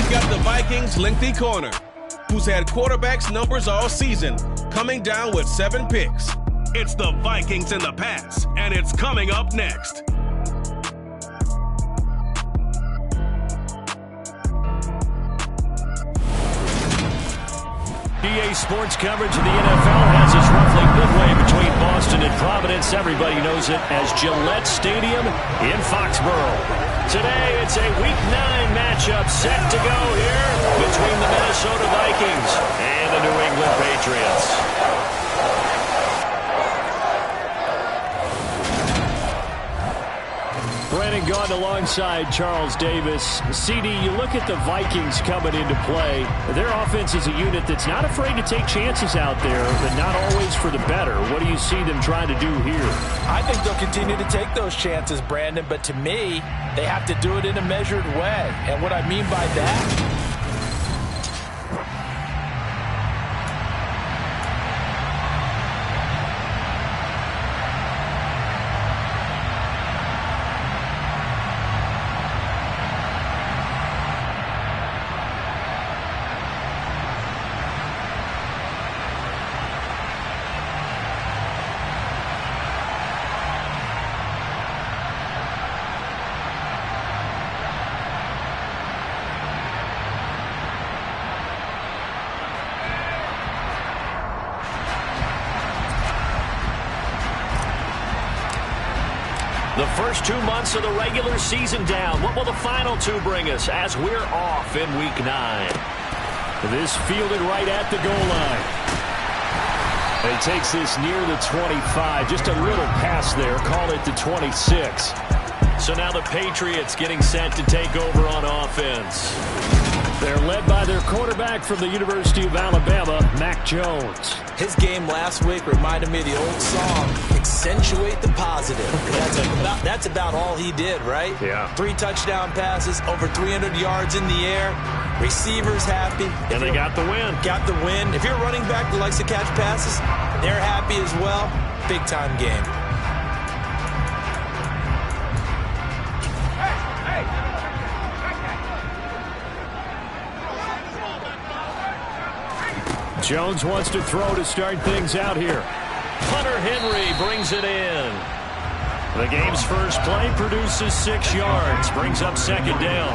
We've got the Vikings' lengthy corner, who's had quarterbacks numbers all season, coming down with 7 picks. It's the Vikings in the pass, and it's coming up next. EA Sports coverage of the NFL has us roughly midway between Boston and Providence. Everybody knows it as Gillette Stadium in Foxborough. Today, it's a Week 9 matchup set to go here between the Minnesota Vikings and the New England Patriots. Brandon Gaudin alongside Charles Davis. CD, you look at the Vikings coming into play. Their offense is a unit that's not afraid to take chances out there, but not always for the better. What do you see them trying to do here? I think they'll continue to take those chances, Brandon, but to me, they have to do it in a measured way. And what I mean by that, the first 2 months of the regular season down. What will the final 2 bring us as we're off in Week 9? This fielded right at the goal line. It takes this near the 25. Just a little pass there. Call it the 26. So now the Patriots getting set to take over on offense. They're led by their quarterback from the University of Alabama, Mac Jones. his game last week reminded me of the old song, Accentuate the Positive. That's about all he did, right? Yeah. 3 touchdown passes, over 300 yards in the air. Receivers happy. And they got the win. Got the win. If you're a running back that likes to catch passes, they're happy as well. Big-time game. Jones wants to throw to start things out here. Hunter Henry brings it in. The game's first play produces 6 yards. Brings up second down.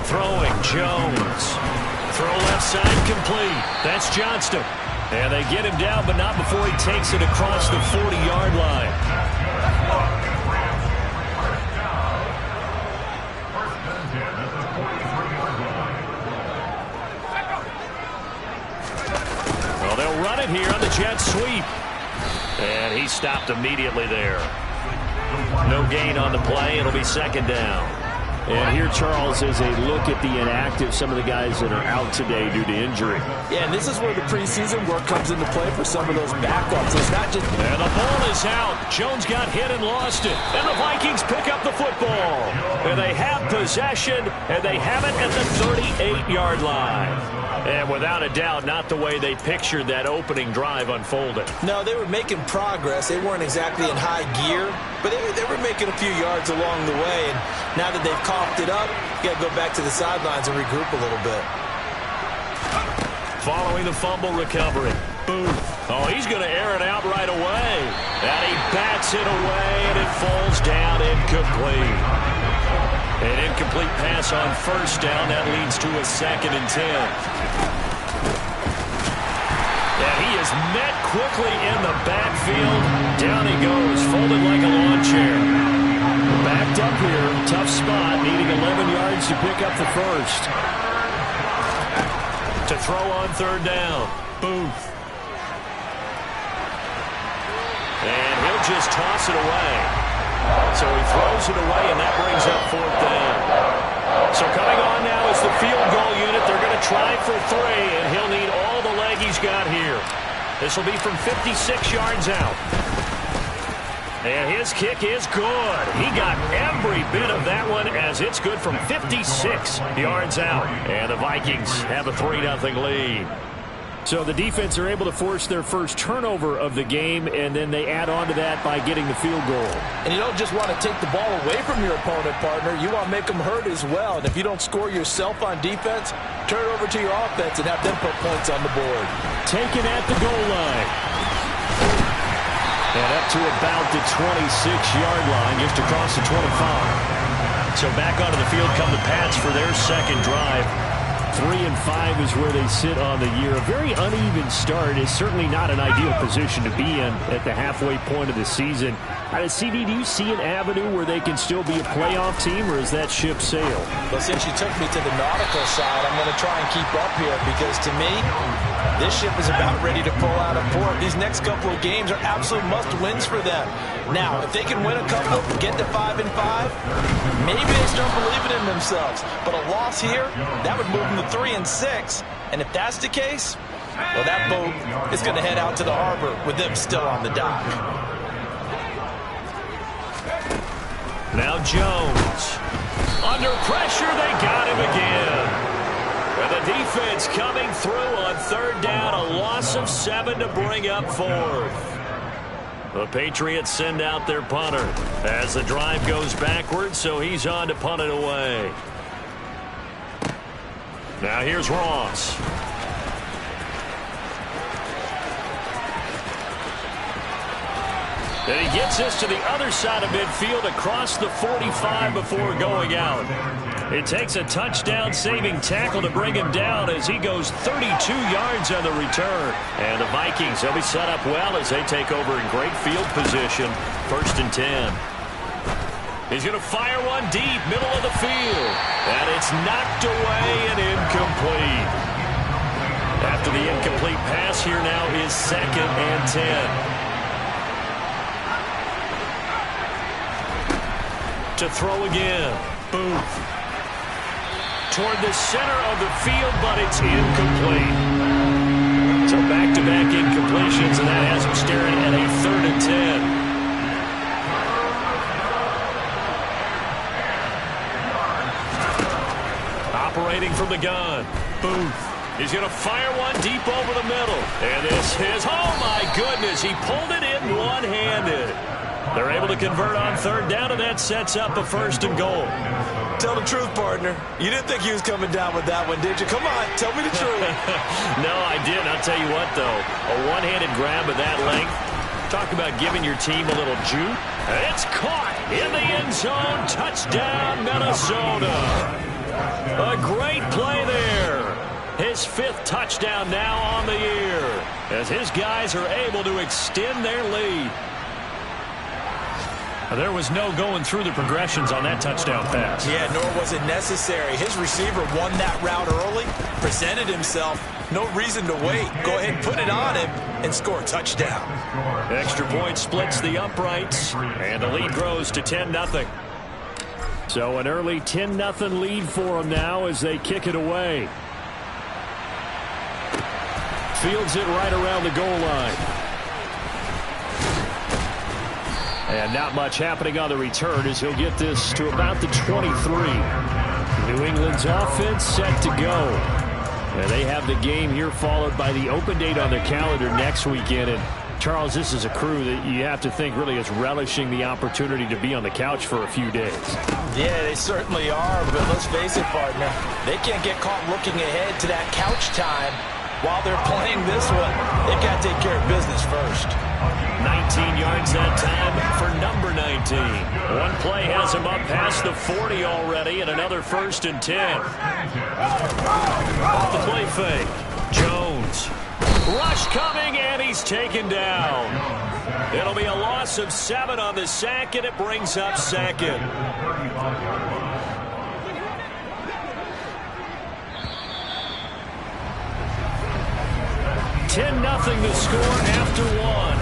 Throwing, Jones. Throw left side complete. That's Johnston. And they get him down, but not before he takes it across the 40-yard line. Well, they'll run it here on the jet sweep. And he stopped immediately there. No gain on the play. It'll be second down. And here, Charles, is a look at the inactive, some of the guys that are out today due to injury. Yeah, and this is where the preseason work comes into play for some of those backups. It's not just... And the ball is out. Jones got hit and lost it. And the Vikings pick up the football. And they have possession, and they have it at the 38-yard line. And without a doubt, not the way they pictured that opening drive unfolded. No, they were making progress. They weren't exactly in high gear, but they were making a few yards along the way. And now that they've coughed it up, you got to go back to the sidelines and regroup a little bit. Following the fumble recovery. Boom. Oh, he's going to air it out right away. And he bats it away, and it falls down incomplete. An incomplete pass on first down. That leads to a 2nd and 10. And he is met quickly in the backfield. Down he goes, folded like a lawn chair. Backed up here, tough spot, needing 11 yards to pick up the first. To throw on 3rd down. Booth. And he'll just toss it away. So he throws it away, and that brings up 4th down. So coming on now is the field goal unit. They're going to try for 3, and he'll need all the leg he's got here. This will be from 56 yards out. And his kick is good. He got every bit of that one as it's good from 56 yards out. And the Vikings have a 3-0 lead. So the defense are able to force their first turnover of the game, and then they add on to that by getting the field goal. And you don't just want to take the ball away from your opponent, partner. You want to make them hurt as well. And if you don't score yourself on defense, turn it over to your offense and have them put points on the board. Taken at the goal line. And up to about the 26-yard line, just across the 25. So back onto the field come the Pats for their second drive. 3-5 is where they sit on the year. A very uneven start is certainly not an ideal position to be in at the halfway point of the season. CD, do you see an avenue where they can still be a playoff team, or is that ship sailed? Well, since you took me to the nautical side, I'm going to try and keep up here because, to me, this ship is about ready to pull out of port. These next couple of games are absolute must-wins for them. Now, if they can win a couple, get to 5-5, maybe they start believing in themselves. But a loss here, that would move them to 3-6. And if that's the case, well, that boat is going to head out to the harbor with them still on the dock. Now Jones. Under pressure, they got him again. And the defense coming through on third down, a loss of 7 to bring up fourth. The Patriots send out their punter as the drive goes backwards, so he's on to punt it away. Now here's Ross. And he gets this to the other side of midfield across the 45 before going out. It takes a touchdown-saving tackle to bring him down as he goes 32 yards on the return. And the Vikings, they'll be set up well as they take over in great field position. 1st and 10. He's going to fire one deep, middle of the field. And it's knocked away and incomplete. After the incomplete pass, here now is 2nd and 10. To throw again. Booth. Toward the center of the field, but it's incomplete. So back-to-back incompletions, and that has him staring at a 3rd and 10. Operating from the gun. Booth. He's going to fire one deep over the middle. And this is, oh my goodness, he pulled it in one-handed. They're able to convert on third down, and that sets up a 1st and goal. Tell the truth, partner. You didn't think he was coming down with that one, did you? Come on, tell me the truth. No, I didn't. I'll tell you what, though. A one-handed grab of that length. Talk about giving your team a little juke. It's caught in the end zone. Touchdown, Minnesota. A great play there. His 5th touchdown now on the year as his guys are able to extend their lead. There was no going through the progressions on that touchdown pass. Yeah, nor was it necessary. His receiver won that route early, presented himself. No reason to wait. Go ahead and put it on him and score a touchdown. Extra point splits the uprights, and the lead grows to 10-0. So an early 10-0 lead for them now as they kick it away. Fields it right around the goal line. And not much happening on the return as he'll get this to about the 23. New England's offense set to go. And they have the game here followed by the open date on their calendar next weekend. And Charles, this is a crew that you have to think really is relishing the opportunity to be on the couch for a few days. Yeah, they certainly are. But let's face it, partner, they can't get caught looking ahead to that couch time while they're playing this one. They've got to take care of business first. 19 yards that time for number 19. One play has him up past the 40 already, and another 1st and 10. Off the play fake. Jones. Rush coming, and he's taken down. It'll be a loss of 7 on the sack, and it brings up 2nd. 10-0 the score after 1.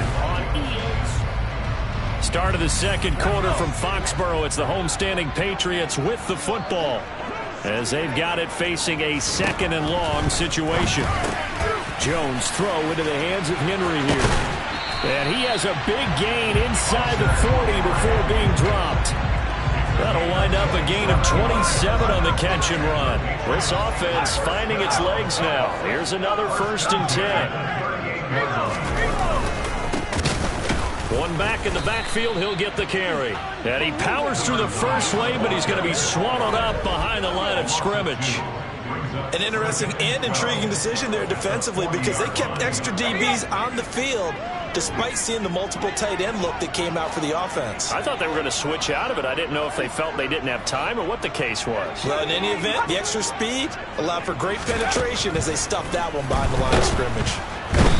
Start of the second quarter from Foxborough. It's the homestanding Patriots with the football as they've got it facing a 2nd and long situation. Jones throw into the hands of Henry here. And he has a big gain inside the 40 before being dropped. That'll wind wind up a gain of 27 on the catch and run. This offense finding its legs now. Here's another 1st and 10. One back in the backfield, he'll get the carry. And he powers through the first wave, but he's going to be swallowed up behind the line of scrimmage. An interesting and intriguing decision there defensively because they kept extra DBs on the field despite seeing the multiple tight end look that came out for the offense. I thought they were going to switch out of it. I didn't know if they felt they didn't have time or what the case was. Well, in any event, the extra speed allowed for great penetration as they stuffed that one behind the line of scrimmage.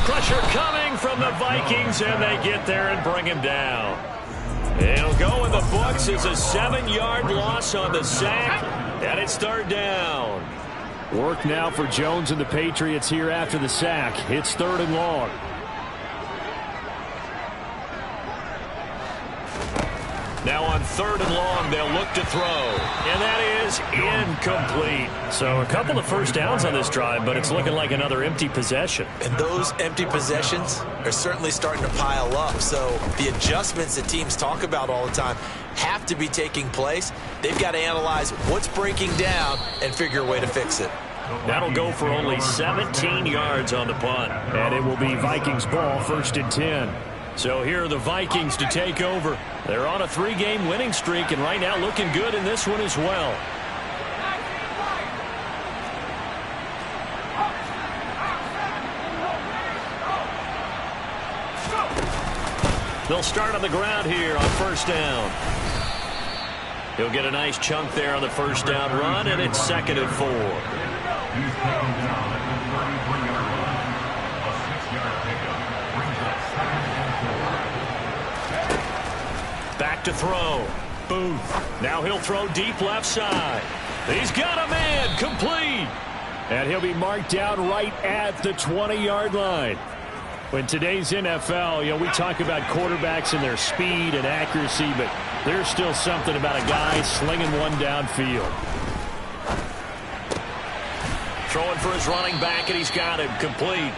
Pressure coming from the Vikings, and they get there and bring him down. It'll go in the books as a 7-yard loss on the sack, and it's 3rd down. Work now for Jones and the Patriots here after the sack. It's 3rd and long. Now on 3rd and long, they'll look to throw. And that is incomplete. So a couple of first downs on this drive, but it's looking like another empty possession. And those empty possessions are certainly starting to pile up. So the adjustments that teams talk about all the time have to be taking place. They've got to analyze what's breaking down and figure a way to fix it. That'll go for only 17 yards on the punt. And it will be Vikings ball, 1st and 10. So here are the Vikings to take over. They're on a 3-game winning streak, and right now looking good in this one as well. They'll start on the ground here on 1st down. He'll get a nice chunk there on the 1st down run, and it's 2nd and 4. Back to throw. Booth. Now he'll throw deep left side. He's got a man. Complete. And he'll be marked down right at the 20-yard line. In today's NFL, we talk about quarterbacks and their speed and accuracy, but there's still something about a guy slinging one downfield. Throwing for his running back, and he's got him. Complete.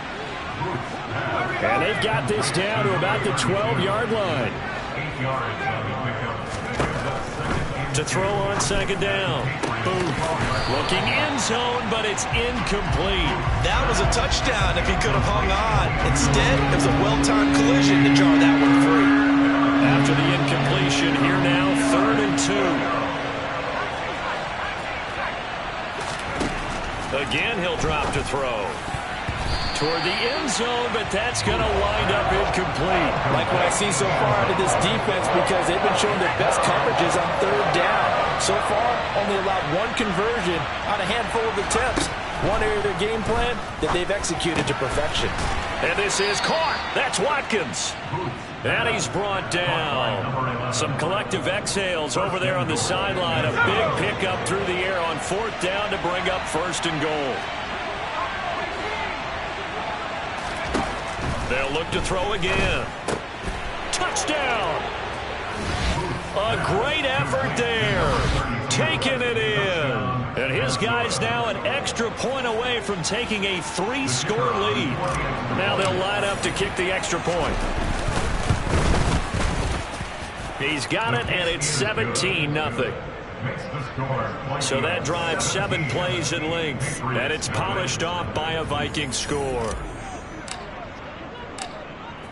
And they've got this down to about the 12-yard line. To throw on 2nd down. Boom. Looking end zone, but it's incomplete. That was a touchdown if he could have hung on. Instead, it was a well-timed collision to jar that one free. After the incompletion, here now, 3rd and 2. Again, he'll drop to throw. Toward the end zone, but that's going to wind up incomplete. Like what I see so far out of this defense because they've been showing their best coverages on 3rd down. So far, only allowed 1 conversion on a handful of attempts. One area of their game plan that they've executed to perfection. And this is caught. That's Watkins. And he's brought down. Some collective exhales over there on the sideline. A big pickup through the air on 4th down to bring up 1st and goal. They'll look to throw again. Touchdown! A great effort there. Taking it in. And his guys now an extra point away from taking a 3-score lead. Now they'll line up to kick the extra point. He's got it, and it's 17-0. So that drives 7 plays in length. And it's polished off by a Viking score.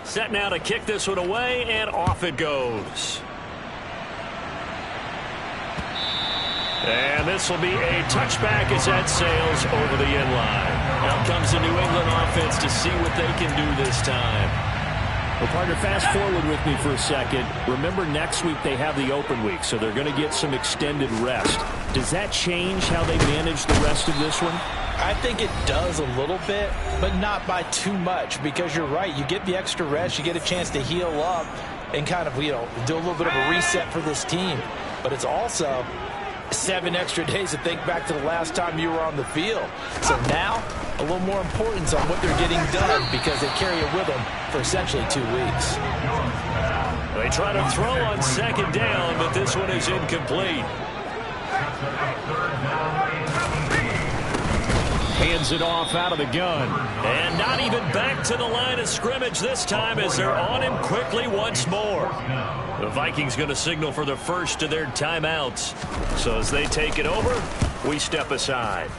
Set now to kick this one away, and off it goes. And this will be a touchback as that sails over the end line. Now comes the New England offense to see what they can do this time. Well, partner, fast forward with me for a second. Remember, next week they have the open week, so they're going to get some extended rest. Does that change how they manage the rest of this one? I think it does a little bit, but not by too much, because you're right. You get the extra rest, you get a chance to heal up and kind of, do a little bit of a reset for this team. But it's also 7 extra days to think back to the last time you were on the field. So now, a little more importance on what they're getting done because they carry it with them for essentially 2 weeks. They try to throw on 2nd down, but this one is incomplete. Hands it off out of the gun. And not even back to the line of scrimmage this time as they're on him quickly once more. The Vikings going to signal for the first of their timeouts. So as they take it over, we step aside.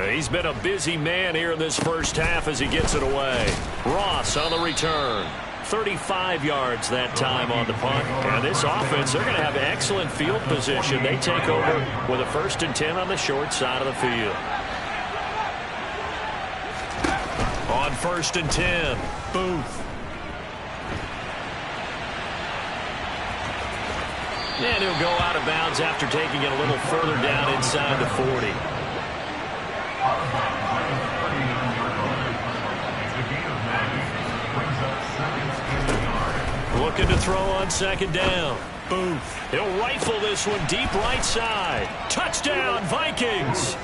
He's been a busy man here in this first half as he gets it away. Ross on the return. 35 yards that time on the punt. And this offense, they're going to have excellent field position. They take over with a 1st and 10 on the short side of the field. On 1st and 10, Booth. And he'll go out of bounds after taking it a little further down inside the 40. Looking to throw on 2nd down. Booth. He'll rifle this one deep right side. Touchdown, Vikings.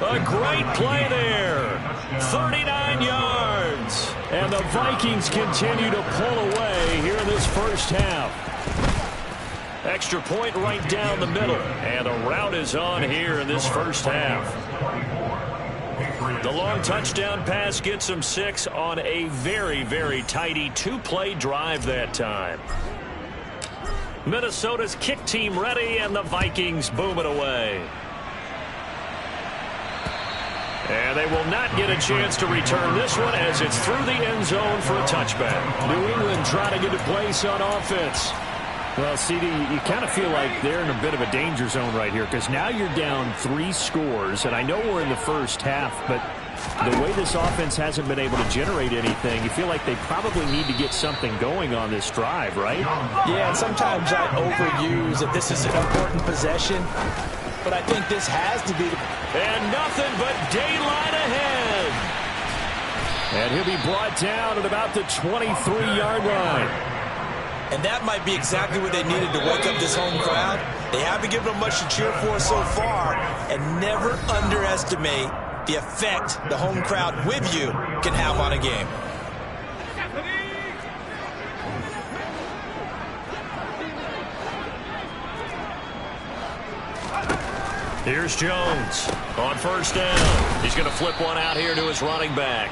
A great play there. 39 yards. And the Vikings continue to pull away here in this first half. Extra point right down the middle. And the route is on here in this first half. The long touchdown pass gets them 6 on a very, very tidy 2-play drive that time. Minnesota's kick team ready, and the Vikings boom it away. And they will not get a chance to return this one as it's through the end zone for a touchback. New England trying to get a place on offense. Well, CD, you kind of feel like they're in a bit of a danger zone right here because now you're down 3 scores, and I know we're in the first half, but the way this offense hasn't been able to generate anything, you feel like they probably need to get something going on this drive, right? Yeah, and sometimes I overuse that this is an important possession, but I think this has to be. And nothing but daylight ahead. And he'll be brought down at about the 23-yard line. And that might be exactly what they needed to wake up this home crowd. They haven't given them much to cheer for so far, and never underestimate the effect the home crowd with you can have on a game. Here's Jones on 1st down. He's going to flip one out here to his running back.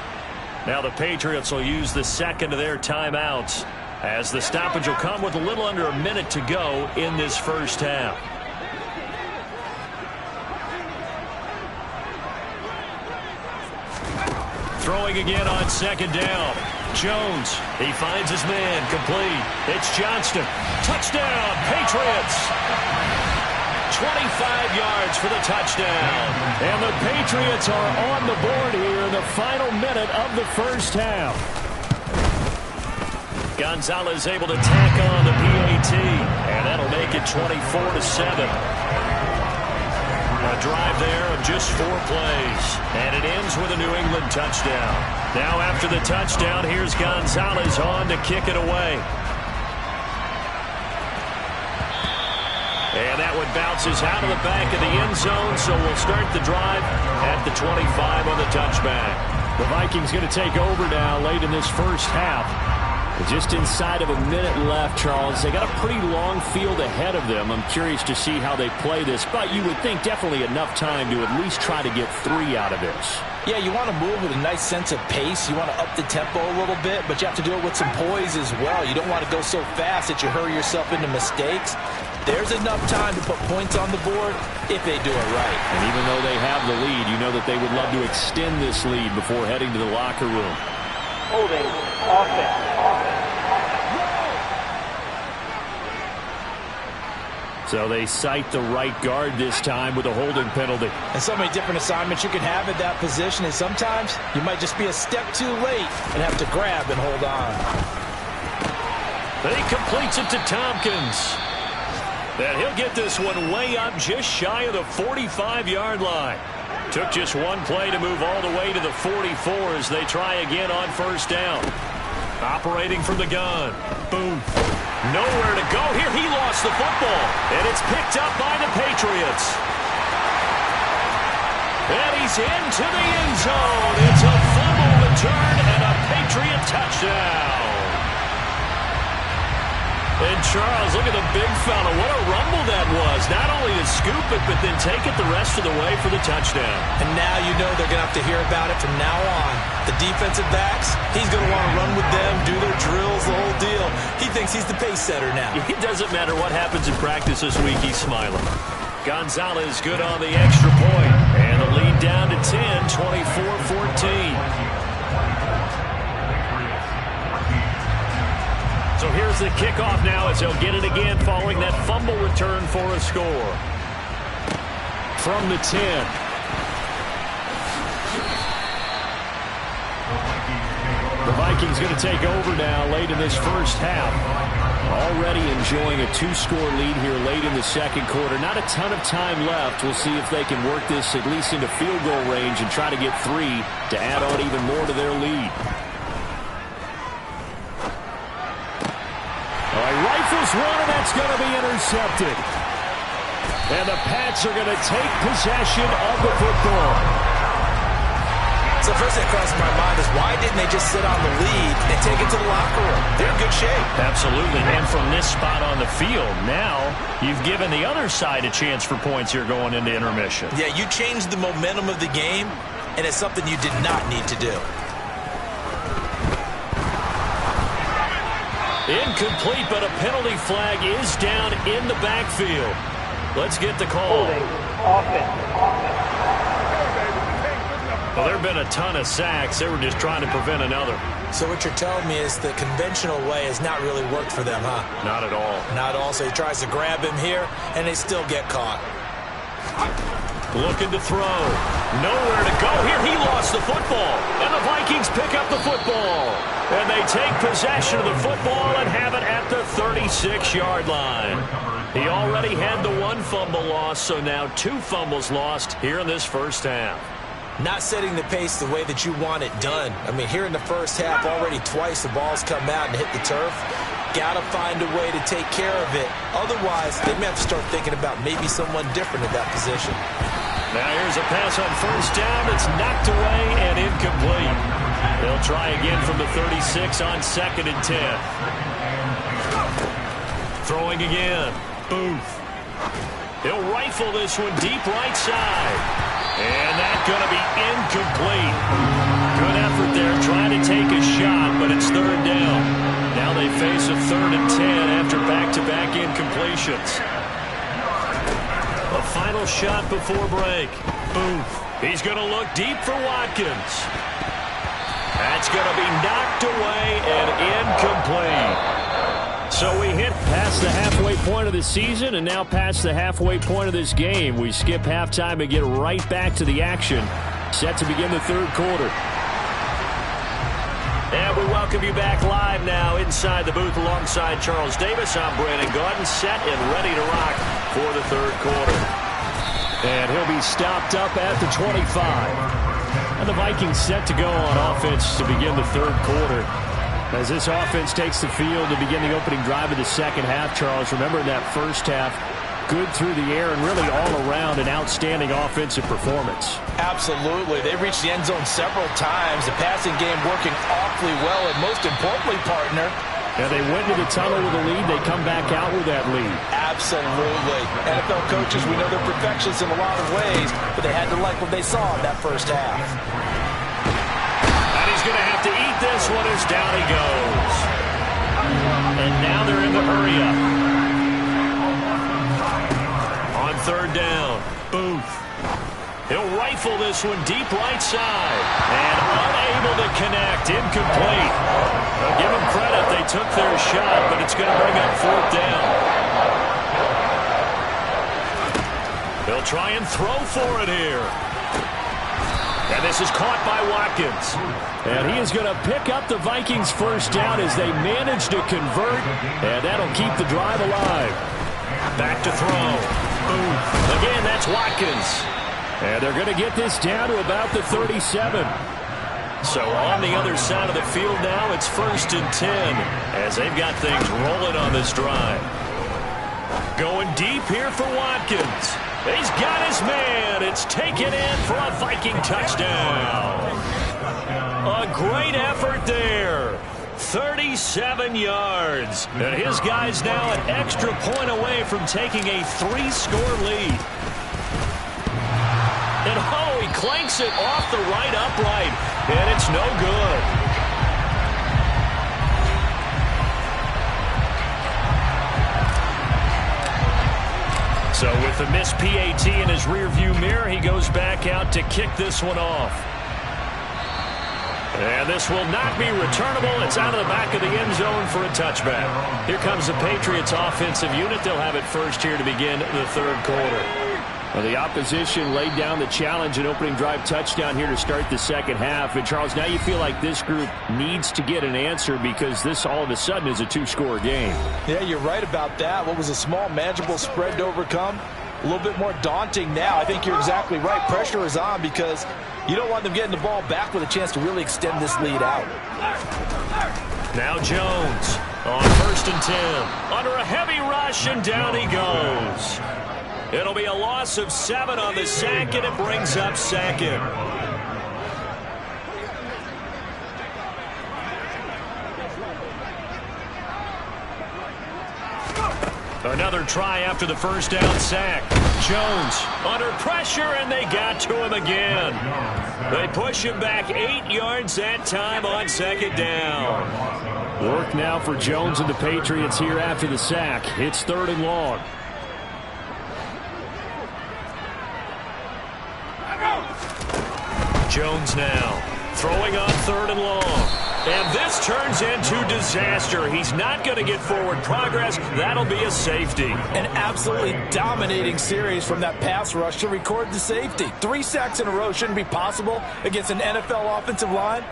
Now the Patriots will use the 2nd of their timeouts, as the stoppage will come with a little under a minute to go in this first half. Throwing again on 2nd down. Jones, he finds his man, complete. It's Johnston. Touchdown, Patriots. 25 yards for the touchdown. And the Patriots are on the board here in the final minute of the first half. Gonzalez able to tack on the PAT, and that'll make it 24-7. A drive there of just 4 plays, and it ends with a New England touchdown. Now after the touchdown, here's Gonzalez on to kick it away. And that one bounces out of the back of the end zone, so we'll start the drive at the 25 on the touchback. The Vikings going to take over now late in this first half. Just inside of a minute left, Charles. They got a pretty long field ahead of them. I'm curious to see how they play this, but you would think definitely enough time to at least try to get 3 out of this. Yeah, you want to move with a nice sense of pace. You want to up the tempo a little bit, but you have to do it with some poise as well. You don't want to go so fast that you hurry yourself into mistakes. There's enough time to put points on the board if they do it right. And even though they have the lead, you know that they would love to extend this lead before heading to the locker room. Holding offense. So they cite the right guard this time with a holding penalty. And so many different assignments you can have at that position, and sometimes you might just be a step too late and have to grab and hold on. He completes it to Tompkins. And he'll get this one way up just shy of the 45-yard line. Took just 1 play to move all the way to the 44 as they try again on 1st down. Operating from the gun. Boom. Nowhere to go here. He lost the football. And it's picked up by the Patriots. And he's into the end zone. It's a fumble return and a Patriot touchdown. And Charles, look at the big fella. What a rumble that was. Not only to scoop it, but then take it the rest of the way for the touchdown. And now you know they're going to have to hear about it from now on. The defensive backs, he's going to want to run with them, do their drills, the whole deal. He thinks he's the pace setter now. It doesn't matter what happens in practice this week, he's smiling. Gonzalez good on the extra point. And the lead down to 10, 24-14. So here's the kickoff now as he'll get it again following that fumble return for a score. From the 10. The Vikings going to take over now late in this first half. Already enjoying a 2-score lead here late in the second quarter. Not a ton of time left. We'll see if they can work this at least into field goal range and try to get 3 to add on even more to their lead. Rifles one, and that's going to be intercepted. And the Pats are going to take possession of the football. So first thing that crosses my mind is why didn't they just sit on the lead and take it to the locker room? They're in good shape. Absolutely, and from this spot on the field, now you've given the other side a chance for points here going into intermission. Yeah, you changed the momentum of the game, and it's something you did not need to do. Incomplete, but a penalty flag is down in the backfield. Let's get the call. Holding. Offense. Well, there have been a ton of sacks. They were just trying to prevent another. So what you're telling me is the conventional way has not really worked for them, huh? Not at all. Not at all. So he tries to grab him here, and they still get caught. Looking to throw. Nowhere to go. Here he lost the football. And the Vikings pick up the football. And they take possession of the football and have it at the 36-yard line. He already had the 1 fumble loss, so now 2 fumbles lost here in this first half. Not setting the pace the way that you want it done. I mean, here in the first half, already twice the ball's come out and hit the turf. Got to find a way to take care of it. Otherwise, they may have to start thinking about maybe someone different in that position. Now here's a pass on first down. It's knocked away and incomplete. They'll try again from the 36 on 2nd and 10. Throwing again. Booth. He'll rifle this one deep right side. And that's going to be incomplete. Good effort there trying to take a shot, but it's 3rd down. Now they face a 3rd and 10 after back-to-back incompletions. A final shot before break. Booth. He's going to look deep for Watkins. That's going to be knocked away and incomplete. So we hit past the halfway point of the season and now past the halfway point of this game. We skip halftime and get right back to the action. Set to begin the 3rd quarter. And we welcome you back live now inside the booth alongside Charles Davis. I'm Brandon Gaudin, set and ready to rock for the 3rd quarter. And he'll be stopped up at the 25. And the Vikings set to go on offense to begin the 3rd quarter. As this offense takes the field to begin the opening drive of the second half, Charles, remember in that first half, good through the air and really all around an outstanding offensive performance. Absolutely. They reached the end zone several times. The passing game working awfully well, and most importantly, partner, yeah, they went into the tunnel with a lead. They come back out with that lead. Absolutely. NFL coaches, we know they're perfectionists in a lot of ways, but they had to like what they saw in that first half. And he's going to have to eat this one as down he goes. And now they're in the hurry-up. On 3rd down, Booth. He'll rifle this one deep right side. And unable to connect. Incomplete. Now give them credit. They took their shot, but it's going to bring up 4th down. They'll try and throw for it here. And this is caught by Watkins. And he is going to pick up the Vikings' first down as they manage to convert. And that'll keep the drive alive. Back to throw. Boom. Again, that's Watkins. And they're going to get this down to about the 37. So on the other side of the field now, it's 1st and 10 as they've got things rolling on this drive. Going deep here for Watkins. He's got his man. It's taken in for a Viking touchdown. A great effort there. 37 yards. And his guy's now an extra point away from taking a 3-score lead. And oh, he clanks it off the right upright. And it's no good. So with the missed PAT in his rearview mirror, he goes back out to kick this one off. And this will not be returnable. It's out of the back of the end zone for a touchback. Here comes the Patriots offensive unit. They'll have it first here to begin the third quarter. Well, the opposition laid down the challenge, an opening drive touchdown here to start the second half. And, Charles, now you feel like this group needs to get an answer because this all of a sudden is a 2-score game. Yeah, you're right about that. What was a small, manageable spread to overcome? A little bit more daunting now. I think you're exactly right. Pressure is on because you don't want them getting the ball back with a chance to really extend this lead out. Now Jones on 1st and 10. Under a heavy rush, and down he goes. It'll be a loss of 7 on the sack, and it brings up second. Another try after the first down sack. Jones under pressure, and they got to him again. They push him back 8 yards that time on second down. Work now for Jones and the Patriots here after the sack. It's 3rd and long. Jones now throwing on 3rd and long. And this turns into disaster. He's not going to get forward progress. That'll be a safety. An absolutely dominating series from that pass rush to record the safety. 3 sacks in a row shouldn't be possible against an NFL offensive line.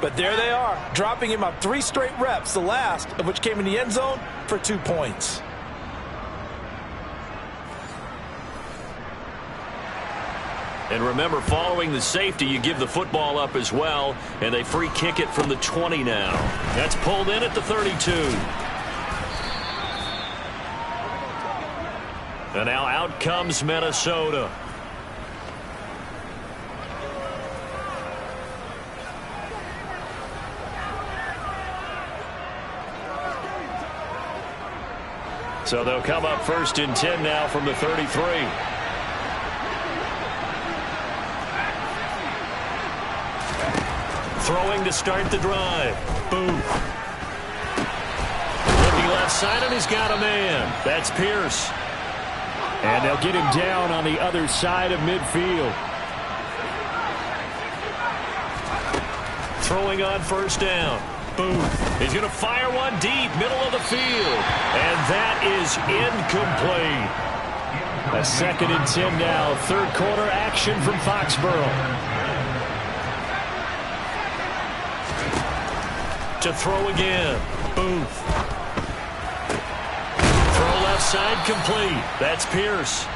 But there they are, dropping him on 3 straight reps, the last of which came in the end zone for 2 points. And remember, following the safety, you give the football up as well, and they free kick it from the 20 now. That's pulled in at the 32. And now out comes Minnesota. So they'll come up 1st and 10 now from the 33. Throwing to start the drive. Boom. Looking left side, and he's got a man. That's Pierce. And they'll get him down on the other side of midfield. Throwing on 1st down. Boom. He's going to fire one deep, middle of the field. And that is incomplete. A 2nd and 10 now. 3rd quarter action from Foxborough. To throw again. Booth. Throw left side complete. That's Pierce.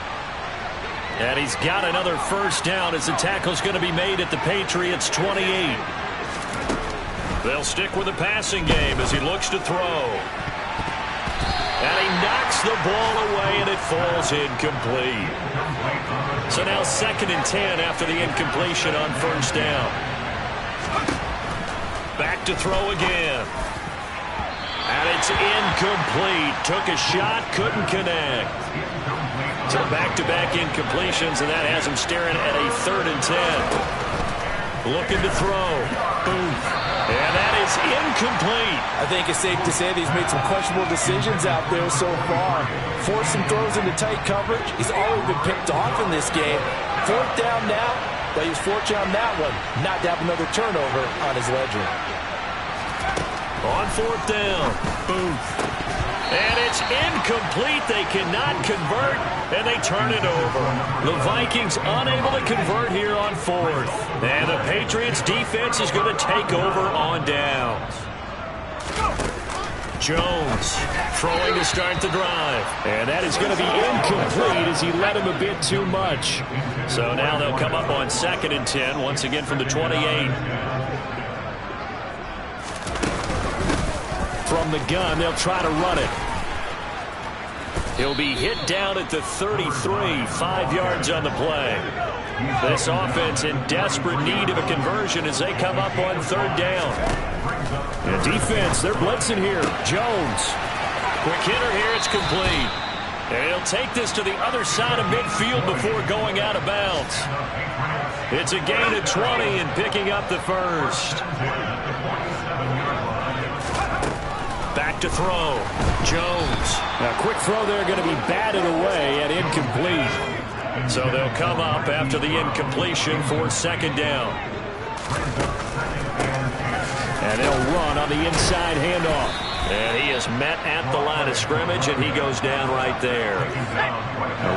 And he's got another 1st down as the tackle's going to be made at the Patriots' 28. They'll stick with the passing game as he looks to throw. And he knocks the ball away, and it falls incomplete. So now 2nd and 10 after the incompletion on 1st down. Back to throw again. And it's incomplete. Took a shot, couldn't connect. So back-to-back incompletions, and that has him staring at a 3rd and 10. Looking to throw. Boom. And that is incomplete. I think it's safe to say that he's made some questionable decisions out there so far. Forced some throws into tight coverage. He's already been picked off in this game. 4th down now. But he's fortunate on that one, not to have another turnover on his ledger. On 4th down, Booth. And it's incomplete. They cannot convert, and they turn it over. The Vikings unable to convert here on 4th. And the Patriots defense is going to take over on downs. Jones throwing to start the drive. And that is going to be incomplete as he led him a bit too much. So now they'll come up on 2nd and 10, once again from the 28. From the gun, they'll try to run it. He'll be hit down at the 33, 5 yards on the play. This offense in desperate need of a conversion as they come up on 3rd down. And defense, they're blitzing here. Jones. Quick hitter here, it's complete. And he'll take this to the other side of midfield before going out of bounds. It's a gain of 20 and picking up the first. Back to throw. Jones. A quick throw there going to be batted away and incomplete. So they'll come up after the incompletion for second down. And they'll run on the inside handoff. And he is met at the line of scrimmage, and he goes down right there.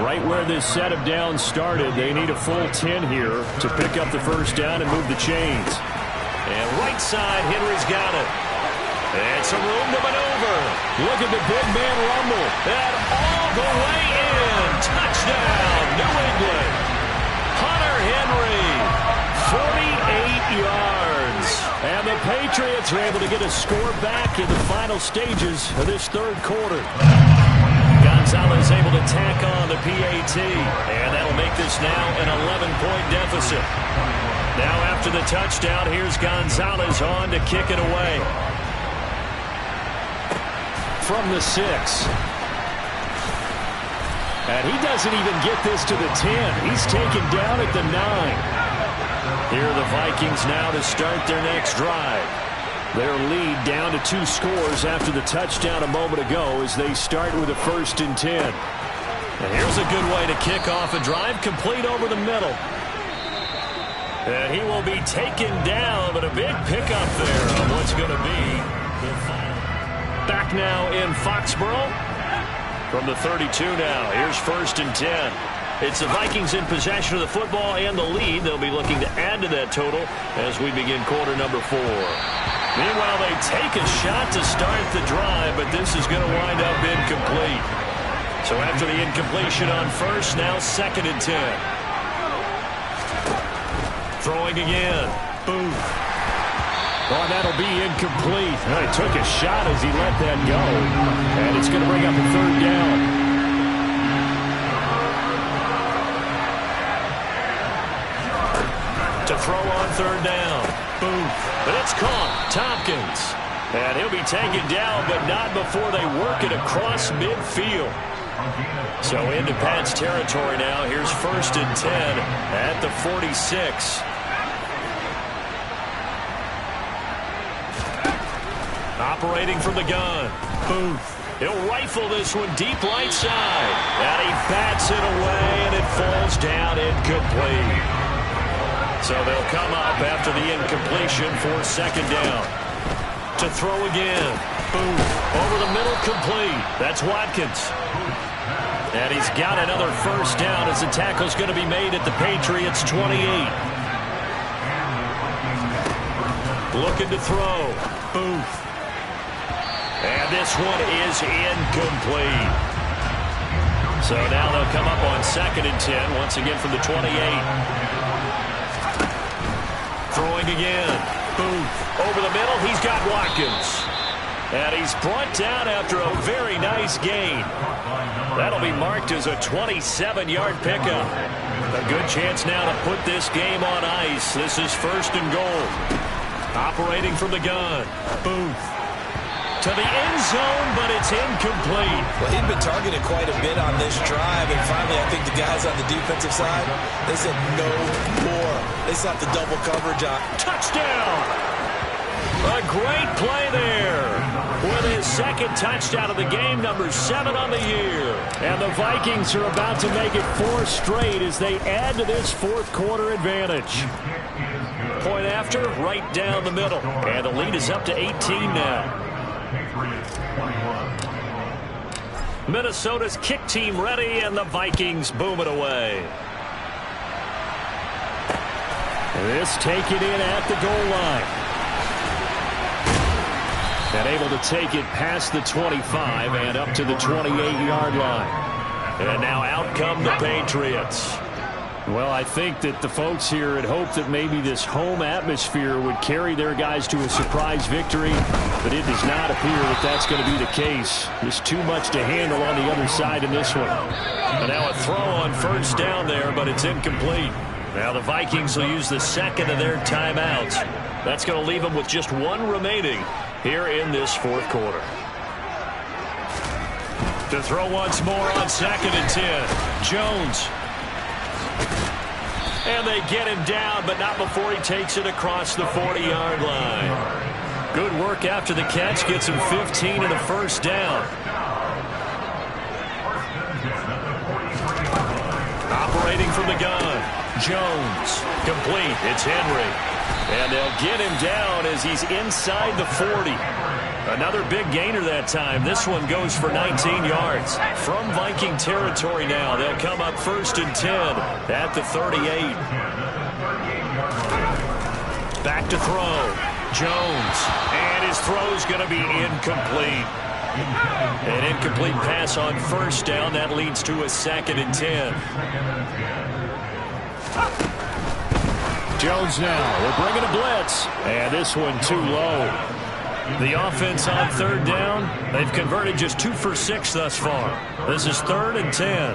Right where this set of downs started, they need a full 10 here to pick up the first down and move the chains. And right side, Henry's got it. And some room to maneuver. Look at the big man rumble. And all the way in. Touchdown, New England. Hunter Henry, 48 yards. And the Patriots are able to get a score back in the final stages of this third quarter. Gonzalez able to tack on the PAT. And that'll make this now an 11-point deficit. Now after the touchdown, here's Gonzalez on to kick it away. From the 6. And he doesn't even get this to the 10. He's taken down at the 9. Here are the Vikings now to start their next drive. Their lead down to 2 scores after the touchdown a moment ago as they start with a 1st and 10. And here's a good way to kick off a drive, complete over the middle. And he will be taken down, but a big pickup there on what's going to be the final. Back now in Foxborough from the 32 now. Here's 1st and 10. It's the Vikings in possession of the football and the lead. They'll be looking to add to that total as we begin quarter number 4. Meanwhile, they take a shot to start the drive, but this is going to wind up incomplete. So after the incompletion on 1st, now 2nd and 10. Throwing again. Boom. Oh, that'll be incomplete. Well, he took a shot as he let that go. And it's going to bring up a 3rd down. To throw on 3rd down. Boom. But it's caught. Tompkins. And he'll be taken down, but not before they work it across midfield. So into Pat's territory now. Here's 1st and 10 at the 46. Operating from the gun. Booth. He'll rifle this one deep right side. And he bats it away, and it falls down incomplete. So they'll come up after the incompletion for 2nd down. To throw again. Booth. Over the middle, complete. That's Watkins. And he's got another 1st down as the tackle's going to be made at the Patriots' 28. Looking to throw. Booth. And this one is incomplete. So now they'll come up on 2nd and 10, once again from the 28. Throwing again. Booth. Over the middle, he's got Watkins. And he's brought down after a very nice gain. That'll be marked as a 27-yard pickup. A good chance now to put this game on ice. This is 1st and goal. Operating from the gun. Booth. To the end zone, but it's incomplete. Well, he'd been targeted quite a bit on this drive, and finally I think the guys on the defensive side, they said no more. They sought the double coverage on. Touchdown! A great play there with his 2nd touchdown of the game, number 7 on the year. And the Vikings are about to make it 4 straight as they add to this 4th quarter advantage. Point after, right down the middle. And the lead is up to 18 now. Minnesota's kick team ready, and the Vikings boom it away. This taken in at the goal line. And able to take it past the 25 and up to the 28-yard line. And now out come the Patriots. Well, I think that the folks here had hoped that maybe this home atmosphere would carry their guys to a surprise victory, but it does not appear that that's going to be the case. There's too much to handle on the other side in this one. And now a throw on 1st down there, but it's incomplete. Now the Vikings will use the 2nd of their timeouts. That's going to leave them with just one remaining here in this fourth quarter. To throw once more on 2nd and 10. Jones. And they get him down, but not before he takes it across the 40-yard line. Good work after the catch. Gets him 15 and a first down. Operating from the gun. Jones. Complete. It's Henry. And they'll get him down as he's inside the 40. Another big gainer that time. This one goes for 19 yards. From Viking territory now, they'll come up 1st and 10 at the 38. Back to throw. Jones. And his throw's going to be incomplete. An incomplete pass on 1st down. That leads to a 2nd and 10. Jones now. We're bringing a blitz. And this one too low. The offense on 3rd down, they've converted just 2 for 6 thus far. This is 3rd and 10.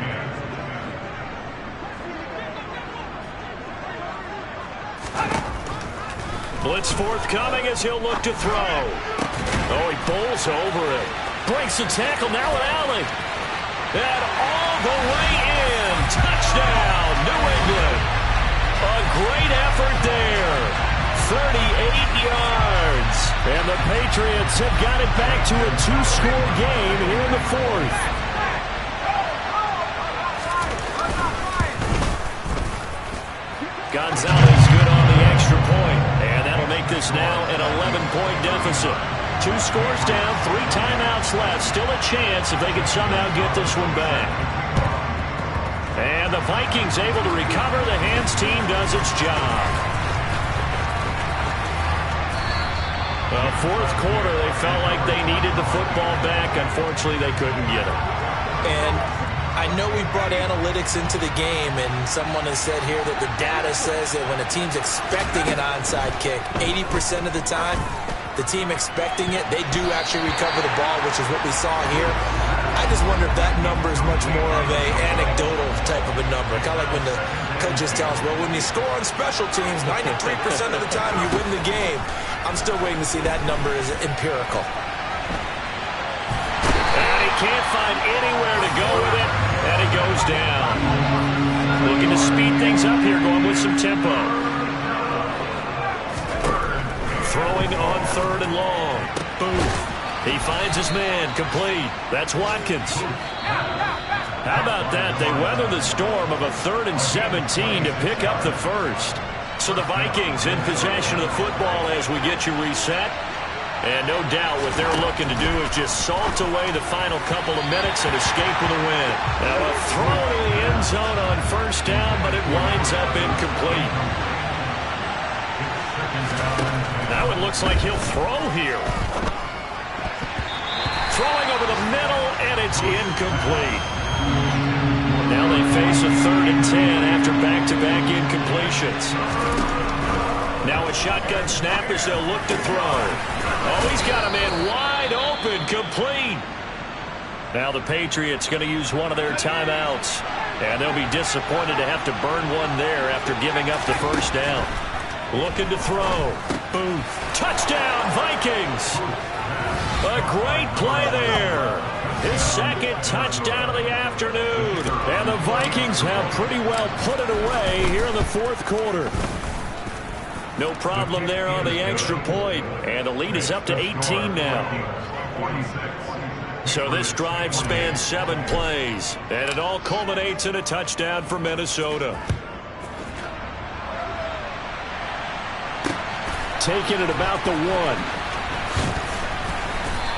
Blitz forthcoming as he'll look to throw. Oh, he bowls over it. Breaks the tackle now with Allen. And all the way in. Touchdown, New England. A great effort there. 38 yards. And the Patriots have got it back to a 2-score game here in the 4th. Gonzalez good on the extra point. And that'll make this now an 11-point deficit. 2 scores down, 3 timeouts left. Still a chance if they can somehow get this one back. And the Vikings able to recover. The hands team does its job. Fourth quarter, they felt like they needed the football back. Unfortunately, they couldn't get it. And I know we brought analytics into the game, and someone has said here that the data says that when a team's expecting an onside kick, 80% of the time, the team expecting it, they do actually recover the ball, which is what we saw here. I just wonder if that number is much more of a anecdotal type of a number. Kind of like when the coaches tell us, well, when you score on special teams, 93% of the time you win the game. I'm still waiting to see that number is empirical. And he can't find anywhere to go with it, and it goes down. Looking to speed things up here, going with some tempo. Throwing on 3rd and long. Boom. He finds his man, complete. That's Watkins. How about that? They weather the storm of a 3rd and 17 to pick up the first. So the Vikings in possession of the football as we get you reset. And no doubt what they're looking to do is just salt away the final couple of minutes and escape with a win. Now a throw to the end zone on 1st down, but it winds up incomplete. Now it looks like he'll throw here. Throwing over the middle, and it's incomplete. Now they face a 3rd and 10 after back-to-back incompletions. Now a shotgun snap as they'll look to throw. Oh, he's got a man wide open, complete. Now the Patriots going to use one of their timeouts. And they'll be disappointed to have to burn one there after giving up the 1st down. Looking to throw. Boom. Touchdown, Vikings. A great play there. His 2nd touchdown of the afternoon. And the Vikings have pretty well put it away here in the 4th quarter. No problem there on the extra point. And the lead is up to 18 now. So this drive spans 7 plays. And it all culminates in a touchdown for Minnesota. Taking it about the 1.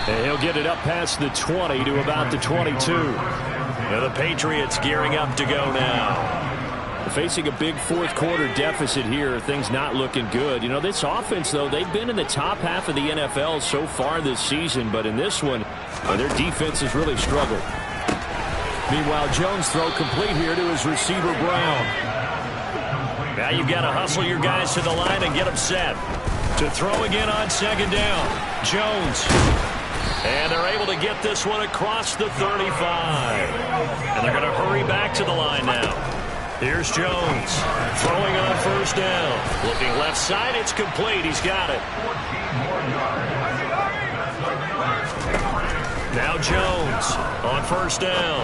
And he'll get it up past the 20 to about the 22. Now the Patriots gearing up to go now. Facing a big 4th quarter deficit here. Things not looking good. You know, this offense, though, they've been in the top half of the NFL so far this season. But in this one, their defense has really struggled. Meanwhile, Jones throw complete here to his receiver, Brown. Now you've got to hustle your guys to the line and get them set. To throw again on 2nd down. Jones. And they're able to get this one across the 35. And they're going to hurry back to the line now. Here's Jones throwing on first down. Looking left side, it's complete. He's got it. Now Jones on first down.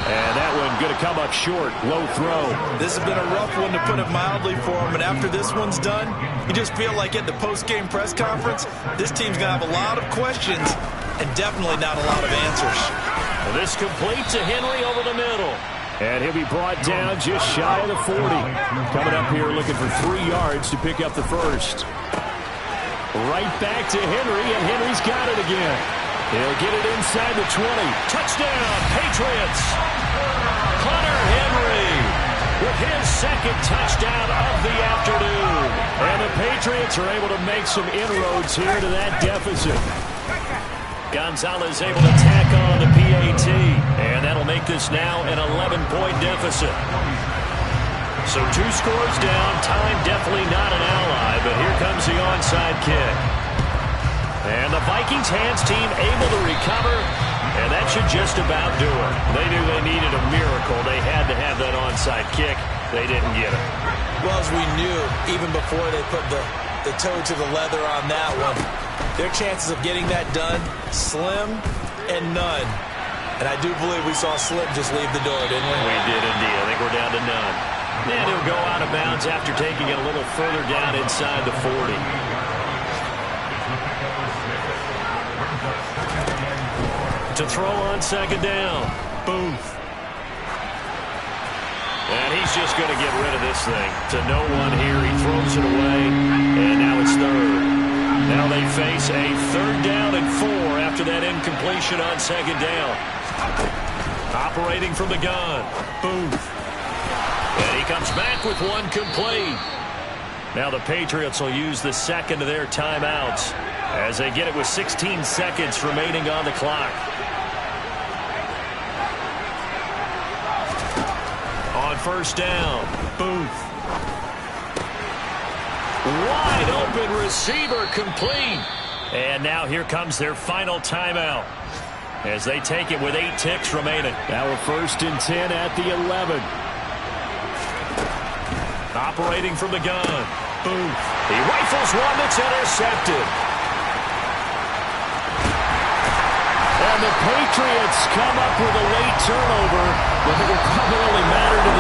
And that one going to come up short. Low throw. This has been a rough one, to put it mildly, for him. And after this one's done, you just feel like at the post-game press conference, this team's going to have a lot of questions and definitely not a lot of answers. Well, this complete to Henry over the middle. And he'll be brought down just shy of the 40. Coming up here looking for 3 yards to pick up the first. Right back to Henry, and Henry's got it again. He'll get it inside the 20. Touchdown, Patriots. Hunter Henry with his second touchdown of the afternoon. And the Patriots are able to make some inroads here to that deficit. Gonzalez able to tack on the PAT. And that'll make this now an 11-point deficit. So 2 scores down. Time definitely not an ally, but here comes the onside kick. And the Vikings hands team able to recover, and that should just about do it. They knew they needed a miracle. They had to have that onside kick. They didn't get it. Well, as we knew, even before they put the toe to the leather on that one, their chances of getting that done, slim and none. And I do believe we saw Slim just leave the door, didn't we? We did indeed. I think we're down to none. And he'll go out of bounds after taking it a little further down inside the 40. To throw on second down. Booth. And he's just going to get rid of this thing. To no one here. He throws it away. And now it's third. Now they face a 3rd down and 4 after that incompletion on second down. Operating from the gun. Booth. And he comes back with one complete. Now the Patriots will use the second of their timeouts as they get it with 16 seconds remaining on the clock. On first down, Booth. Wide open receiver, complete. And now here comes their final timeout as they take it with 8 ticks remaining. Now a 1st and 10 at the 11. Operating from the gun, Booth. He rifles one that's intercepted. And the Patriots come up with a late turnover, but it will probably only matter to